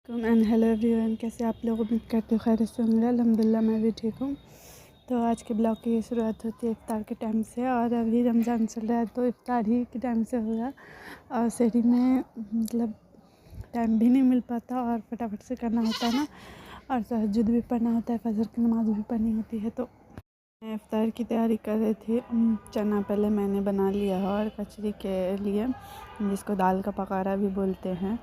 And hello everyone, कैसे आप लोग? उम्मीद करते हो खैर से होंगे। अल्हम्दुलिल्लाह मैं भी ठीक हूँ। तो आज के ब्लॉग की शुरुआत होती है इफ्तार के टाइम से, और अभी रमज़ान चल रहा है तो इफ्तार ही के टाइम से होगा। और शहरी में मतलब टाइम भी नहीं मिल पाता और फटाफट से करना होता है ना, और तहज्जुद भी पढ़ना होता है, फजर की नमाज़ भी पढ़नी होती है। तो मैं इफ्तार की तैयारी कर रही थी। चना पहले मैंने बना लिया है, और कचरी के लिए जिसको दाल का पकारा भी बोलते हैं।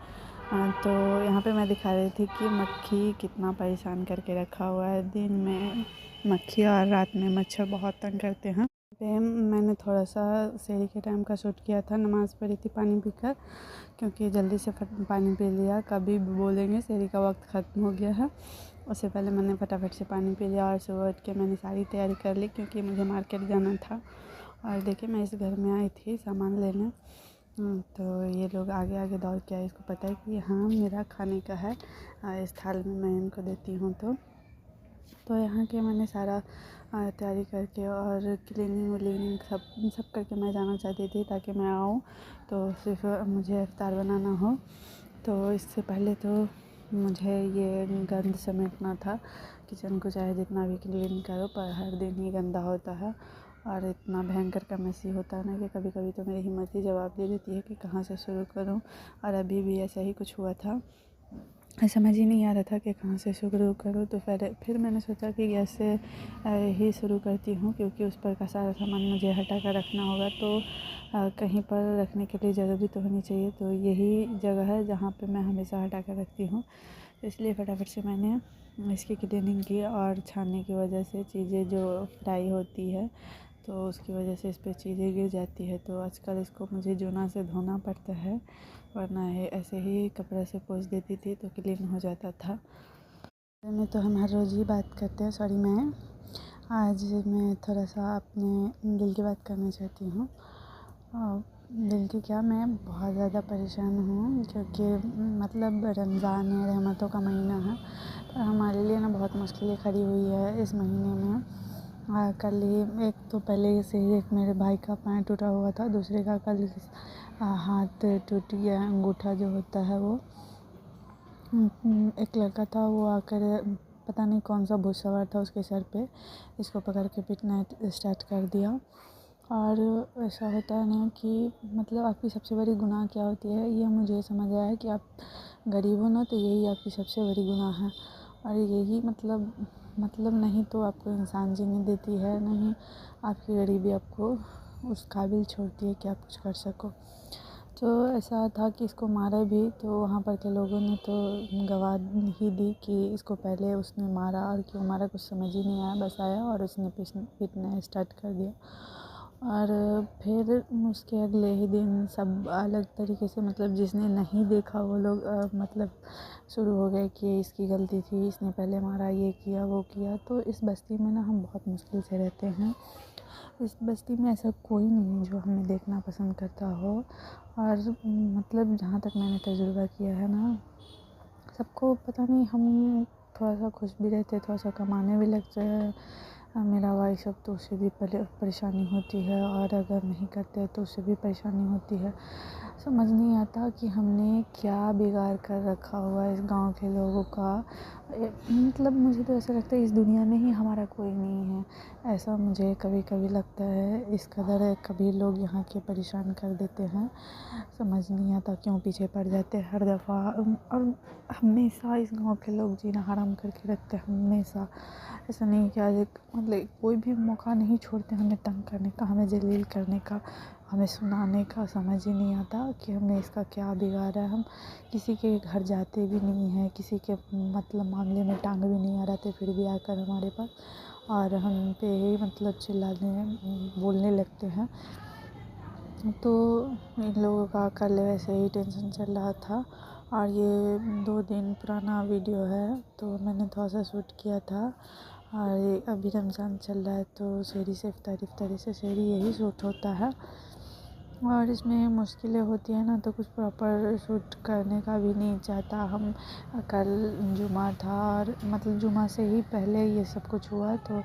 तो यहाँ पे मैं दिखा रही थी कि मक्खी कितना परेशान करके रखा हुआ है। दिन में मक्खी और रात में मच्छर बहुत तंग करते हैं। पे मैंने थोड़ा सा सहरी के टाइम का शूट किया था। नमाज़ पढ़ी थी पानी पीकर, क्योंकि जल्दी से पानी पी लिया। कभी भी बोलेंगे सहरी का वक्त ख़त्म हो गया है, उससे पहले मैंने फटाफट से पानी पी लिया। और सुबह उठ के मैंने सारी तैयारी कर ली, क्योंकि मुझे मार्केट जाना था। और देखिए, मैं इस घर में आई थी सामान लेने। तो ये लोग आगे आगे दौड़ के आए। इसको पता है कि हाँ मेरा खाने का है, इस थाल में मैं इनको देती हूँ। तो यहाँ के मैंने सारा तैयारी करके और क्लीनिंग व्लीनिंग सब करके मैं जाना चाहती थी, ताकि मैं आऊँ तो सिर्फ मुझे इफ्तार बनाना हो। तो इससे पहले तो मुझे ये गंद समेटना था। किचन को चाहे जितना भी क्लीन करो, पर हर दिन ही गंदा होता है और इतना भयंकर का मेसी होता है ना, कि कभी कभी तो मेरी हिम्मत ही जवाब दे देती है कि कहाँ से शुरू करूँ। और अभी भी ऐसा ही कुछ हुआ था, समझ ही नहीं आ रहा था कि कहाँ से शुरू करूँ। तो फिर मैंने सोचा कि गैस से ही शुरू करती हूँ, क्योंकि उस पर का सारा सामान मुझे हटा कर रखना होगा। तो कहीं पर रखने के लिए जगह भी तो होनी चाहिए। तो यही जगह है जहाँ पे मैं हमेशा हटा कर रखती हूँ। इसलिए फटाफट से मैंने इसकी क्लीनिंग की। और छानने की वजह से चीज़ें जो फ्राई होती है, तो उसकी वजह से इस पर चीज़ें गिर जाती है। तो आजकल इसको मुझे जूना से धोना पड़ता है, वरना है ऐसे ही कपड़े से पोंछ देती थी तो क्लीन हो जाता था। में तो हम हर रोज़ ही बात करते हैं। सॉरी, मैं आज मैं थोड़ा सा अपने दिल की बात करना चाहती हूँ। दिल की क्या, मैं बहुत ज़्यादा परेशान हूँ, क्योंकि मतलब रमज़ान है, रहमतों का महीना है। पर हमारे लिए ना बहुत मुश्किलें खड़ी हुई है इस महीने में। कल ही एक तो पहले से ही एक मेरे भाई का पैर टूटा हुआ था, दूसरे का कल हाथ टूट गया, अंगूठा जो होता है वो। एक लड़का था, वो आकर पता नहीं कौन सा भूत सवार था उसके सर पे, इसको पकड़ के पीटना स्टार्ट कर दिया। और ऐसा होता है ना कि मतलब आपकी सबसे बड़ी गुनाह क्या होती है, ये मुझे समझ आया है कि आप गरीब हो ना, तो यही आपकी सबसे बड़ी गुनाह है। और यही मतलब नहीं तो आपको इंसान जीने देती है, नहीं आपकी गरीबी आपको उस काबिल छोड़ती है कि आप कुछ कर सको। तो ऐसा था कि इसको मारा भी, तो वहाँ पर के लोगों ने तो गवाही ही दी कि इसको पहले उसने मारा, और क्यों मारा कुछ समझ ही नहीं आया। बस आया और उसने पीटना स्टार्ट कर दिया। और फिर उसके अगले ही दिन सब अलग तरीके से, मतलब जिसने नहीं देखा वो लोग मतलब शुरू हो गए कि इसकी गलती थी, इसने पहले मारा, ये किया वो किया। तो इस बस्ती में ना हम बहुत मुश्किल से रहते हैं। इस बस्ती में ऐसा कोई नहीं है जो हमें देखना पसंद करता हो। और मतलब जहाँ तक मैंने तजुर्बा किया है ना, सबको पता नहीं, हम थोड़ा सा खुश भी रहते, थोड़ा सा कमाने भी लगते हैं। मेरा भाई सब, तो उससे भी परेशानी होती है, और अगर नहीं करते तो उससे भी परेशानी होती है। समझ नहीं आता कि हमने क्या बिगाड़ कर रखा हुआ है इस गांव के लोगों का। मतलब मुझे तो ऐसा लगता है इस दुनिया में ही हमारा कोई नहीं है, ऐसा मुझे कभी कभी लगता है। इस कदर है, कभी लोग यहाँ के परेशान कर देते हैं, समझ नहीं आता क्यों पीछे पड़ जाते हैं हर दफ़ा। और हमेशा इस गांव के लोग जीना हराम करके रखते हैं, हमेशा। ऐसा नहीं कि आज मतलब कोई भी मौका नहीं छोड़ते हमें तंग करने का, हमें जलील करने का, हमें सुनाने का। समझ ही नहीं आता कि हमने इसका क्या बिगाड़ा है। हम किसी के घर जाते भी नहीं हैं, किसी के मतलब मामले में टांग भी नहीं अड़ाते, फिर भी आकर हमारे पास और हम पे ही मतलब चिल्लाने बोलने लगते हैं। तो इन लोगों का कल वैसे ही टेंशन चल रहा था, और ये 2 दिन पुराना वीडियो है, तो मैंने थोड़ा सा शूट किया था। और ये अभी रमज़ान चल रहा है, तो सहरी से इफ्तारी से सहरी यही शूट होता है। और इसमें मुश्किलें होती हैं ना, तो कुछ प्रॉपर शूट करने का भी नहीं चाहता। हम कल जुमा था, और मतलब जुमा से ही पहले ये सब कुछ हुआ। तो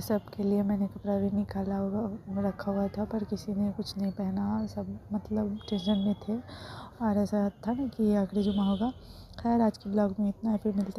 सब के लिए मैंने कपड़ा भी निकाला हुआ रखा हुआ था, पर किसी ने कुछ नहीं पहना, सब मतलब टेंशन में थे। और ऐसा था ना कि ये आखिरी जुमा होगा, खैर आज के ब्लॉग में इतना है, फिर मिलते हैं।